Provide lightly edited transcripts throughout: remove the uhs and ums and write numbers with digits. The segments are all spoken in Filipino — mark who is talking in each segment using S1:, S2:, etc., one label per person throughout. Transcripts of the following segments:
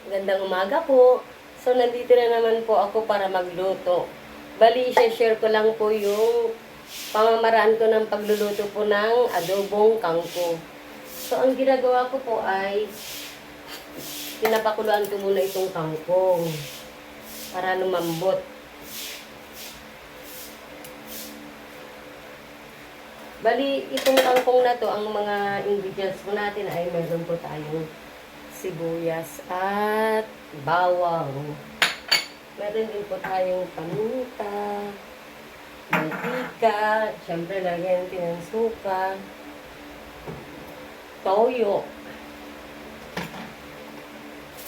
S1: Gandang umaga po. So, nandito na naman po ako para magluto. Bali, share ko lang po yung pamamaraan ko ng pagluluto po ng adobong kangkong. So, ang ginagawa ko po ay pinapakuluan ko muna itong kangkong para lumambot. Bali, itong kangkong na to, ang mga ingredients po natin ay meron po tayong sibuyas at bawang. Meron din po tayong paminta, mantika, syempre lagyan natin ng suka, toyo,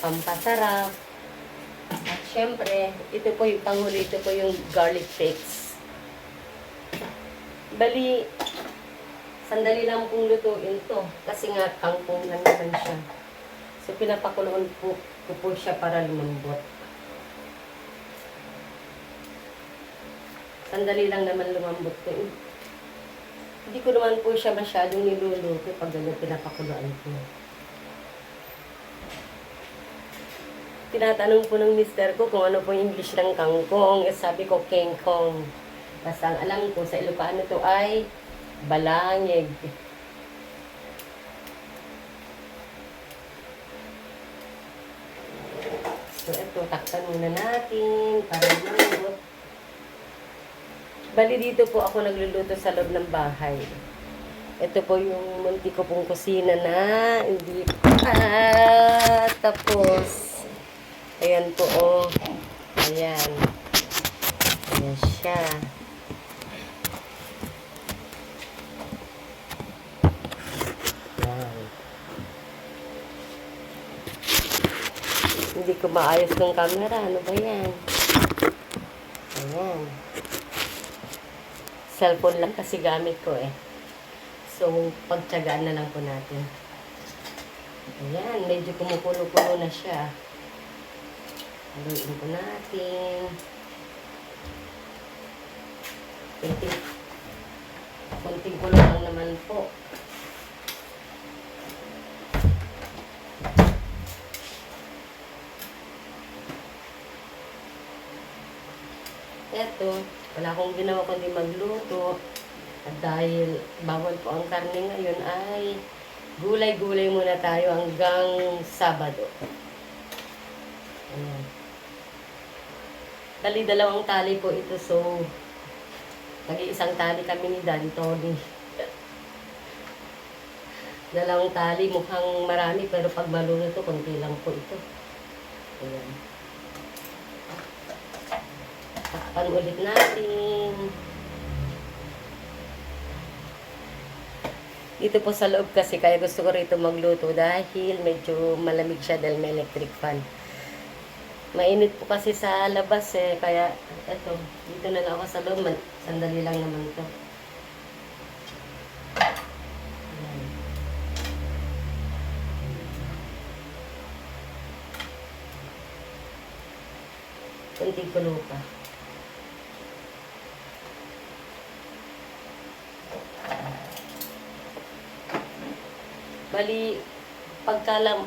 S1: pampasarap, at syempre, ito po yung panghuli, ito po yung garlic paste. Bali, sandali lang pong lutuin to kasi nga kangkong lang naman siya. So, pinapakuluan ko po siya para lumambot. Sandali lang naman lumambot ko. Hindi ko naman po siya masyadong niluluto pag ganyan pinapakuluan ko. Tinatanong po ng mister ko kung ano po yung English ng kangkong. Sabi ko, kengkong. Basta ang alam ko sa Ilocano to ay balangig. So, ito, takpan muna natin para lumambot. Bali dito po ako nagluluto sa loob ng bahay. Ito po yung munti ko pong kusina na hindi tapos. Ayan po, oh. Ayan. Ayan siya. Ayan. Hindi ko maayos ng camera. Ano ba yan? Ayan. Cellphone lang kasi gamit ko eh. So, pagtyagaan na lang po natin. Ayan, medyo kumukulo-kulo na siya. Haluin po natin. Kunting kulo lang naman po. Eto, wala akong ginawa kundi magluto. At dahil bawal po ang karne ngayon ay gulay-gulay muna tayo hanggang Sabado. Ayan. Dalawang tali po ito. So, nag-iisang tali kami ni Daddy Tony. Dalawang tali, mukhang marami pero pag maluluto, konti lang po ito. Ayan. Takpan ulit natin. Dito po sa loob kasi kaya gusto ko rito magluto dahil medyo malamig siya dahil may electric fan. Mainit po kasi sa labas eh, kaya eto, dito na lang ako sa loob. Sandali lang naman to. Ayan. Kunting kulo pa. Bali, pagka lang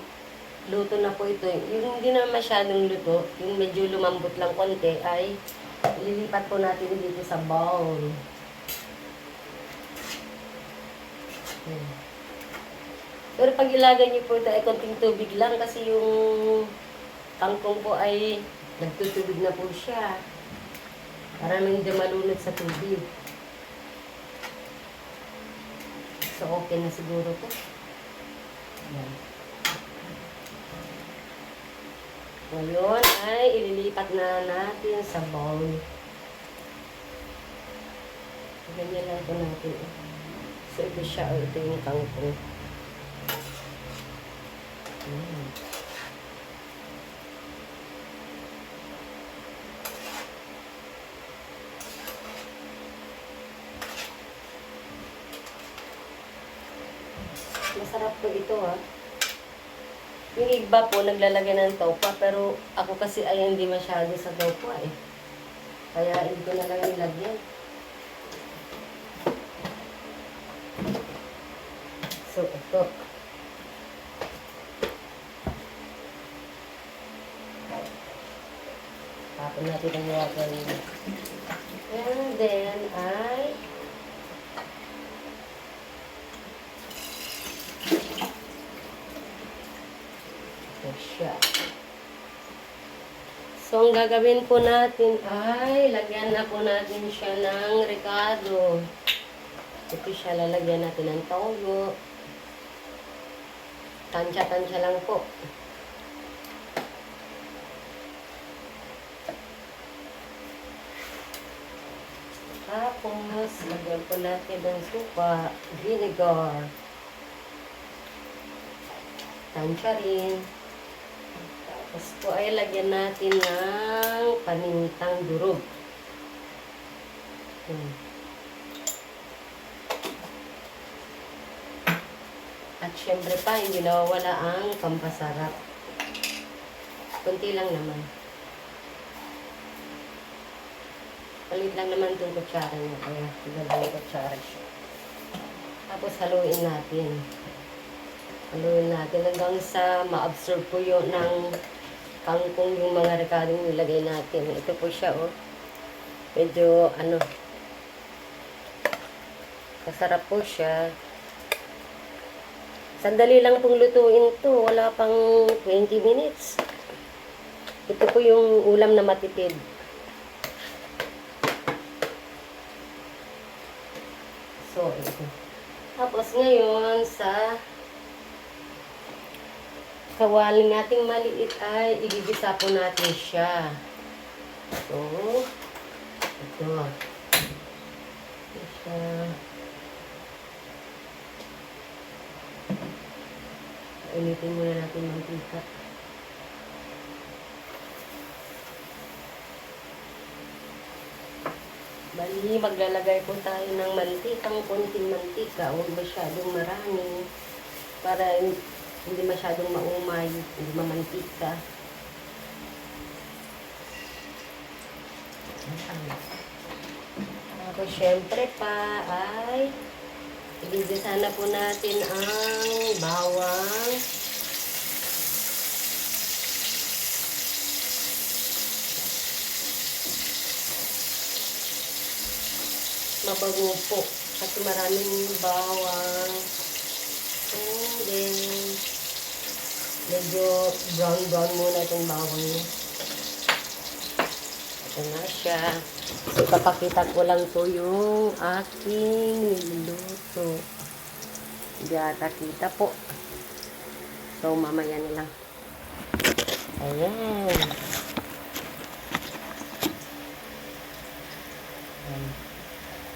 S1: luto na po ito, yung hindi na masyadong luto, yung medyo lumambot lang konti, ay ililipat po natin dito sa bowl. Pero pag ilagay niyo po ito ay konting tubig lang kasi yung kangkong po ay nagtutubig na po siya. Para hindi malunod sa tubig. So, okay na siguro po. Ayan. Ngayon ay ililipat na natin sa bowl. Ganyan lang po natin. So, ito siya. Ito yung kangkong. Ayan. Masarap po ito ha. Yung iba po naglalagay ng taupa pero ako kasi ay hindi masyado sa taupa eh. Kaya hindi ko na lang nilagyan. So ito. Tapon natin ang water niya. And then, ay ito siya. So, ang gagawin po natin ay lagyan na po natin siya ng ricado. Ito siya, lalagyan natin ng toyo. Tansya-tansya lang po. Tapos, lagyan po natin ng suka, vinegar. Tansya rin. Tapos po ay lagyan natin ng panintang durog. At syempre pa, hindi nawawala ang pampasarap. Kunti lang naman. Palit lang naman itong kutsara niya. Kaya, dalawang kutsara siya. Tapos haluin natin. Haluin natin hanggang sa ma-absorb po yun ng kangkong yung mga ricadong nilagay natin. Ito po siya, oh. Medyo, kasarap po siya. Sandali lang pong lutuin to. Wala pang 20 minutes. Ito po yung ulam na matipid. So, ito. Tapos ngayon, sa kawali nating maliit ay igigisa po natin siya. So, ito. Ito siya. Initin muna natin mantika. Bali, maglalagay po tayo ng mantikang konting mantika. Huwag masyadong marami para hindi masyadong maumay, hindi mamantika. Tapos syempre pa ay igigisa na po natin ang bawang. Mabago po kasi maraming bawang. And then medyo brown muna itong bawang niya. Ito na siya. So, papakita ko lang po yung aking niluluto. Hindi ata kita po. So, mamaya na lang. Ayan.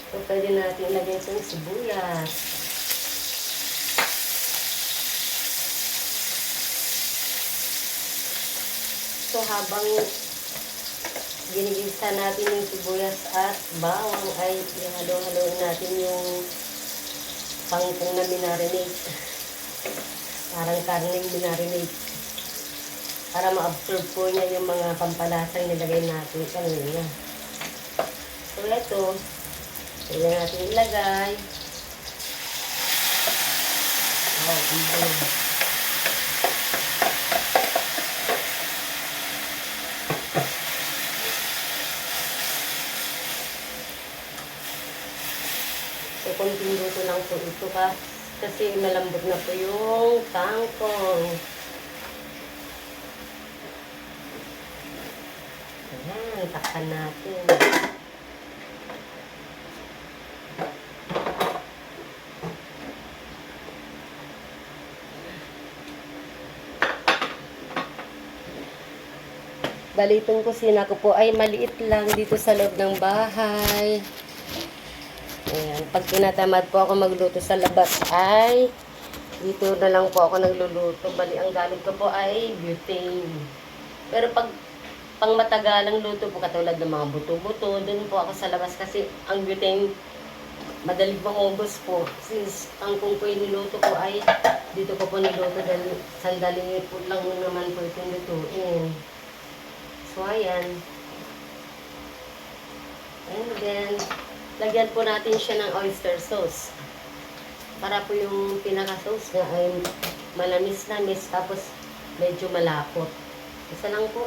S1: So, pwede natin ilagay itong sibuyas. So, habang ginigisa natin yung sibuyas at bawang ay ihalo-haloin natin yung kangkong na minarinate. Parang karneng minarinate. Para ma-absorb po niya yung mga pampalasang nilagay natin kanina. So, ito. Pwede natin ilagay. Oh, dito. So, konting luto lang po ito kasi malambot na po yung kangkong. Ayan, takpan natin. Bali, itong kusina ko po ay maliit lang dito sa loob ng bahay. Ayan. Pag tinatamad po ako magluto sa labas ay dito na lang po ako nagluluto. Bali, ang gamit ko po ay butane. Pero pag pang matagalang luto po katulad ng mga buto-buto, dun po ako sa labas kasi ang butane madaling maubos po. Since ang kung po yung niluto ko ay dito ko po niluto dahil sandali po lang naman po itong lutuin. So, ayan. And then, lagyan po natin siya ng oyster sauce. Para po yung pinaka-sauce niya ay malamis-lamis tapos medyo malapot. Isa lang po.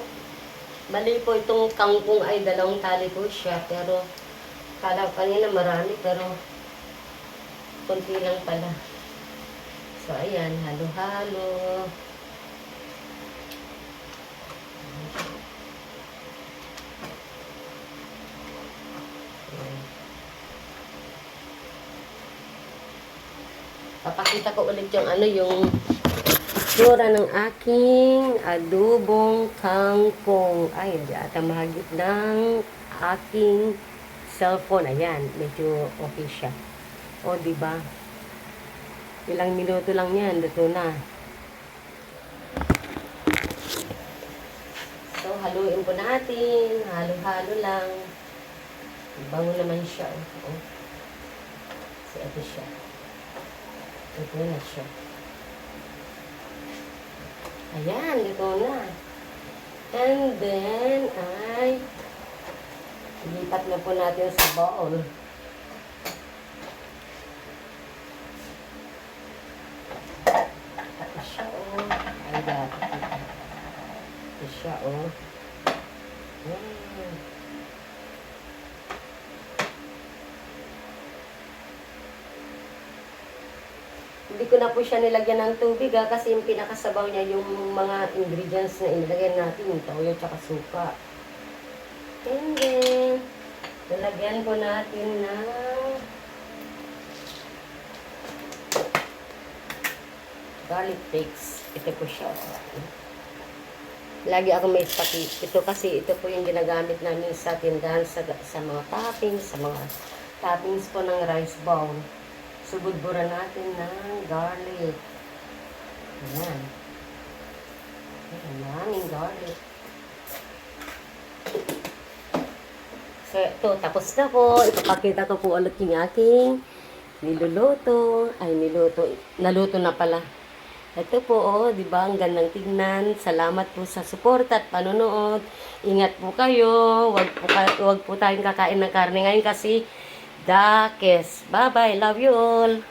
S1: Bali po itong kangkong ay 2 tali po siya. Pero kala ko kanina marami pero konti lang pala. So ayan, halo-halo. Papakita ko ulit yung yung itsura ng aking adobong kangkong. Ay, hindi ata mahagip ng aking cellphone. Ayan, medyo okay siya. O, diba? Ilang minuto lang yan, luto na. So, haluin po natin. Halo-halo lang. Bango naman siya. Oh. So, ito siya. Ito na siya. Ayan, ito na. And then, ay lipat na po natin sa bowl. Ito siya, oh. Ay, dapat. Ito siya, oh. Hindi ko na po siya nilagyan ng tubig kasi yung pinakasabaw niya yung mga ingredients na inilagyan natin, yung toyo tsaka suka. And then, nilagyan po natin ng garlic flakes. Ito po siya. Lagi ako may pati. Ito kasi, ito po yung ginagamit namin sa tindahan, sa mga toppings, sa mga toppings po ng rice bowl. Subudburan natin ng garlic. Ayan. Maraming garlic. So, ito, tapos na po. Ipapakita ko po ulit yung aking niluluto. Ay, naluto na pala. Ito po, oh, di ba? Ang gandang tignan. Salamat po sa suporta at panonood. Ingat po kayo. Wag po tayong kakain ng karne ngayon kasi dakes. Bye-bye. Love you all.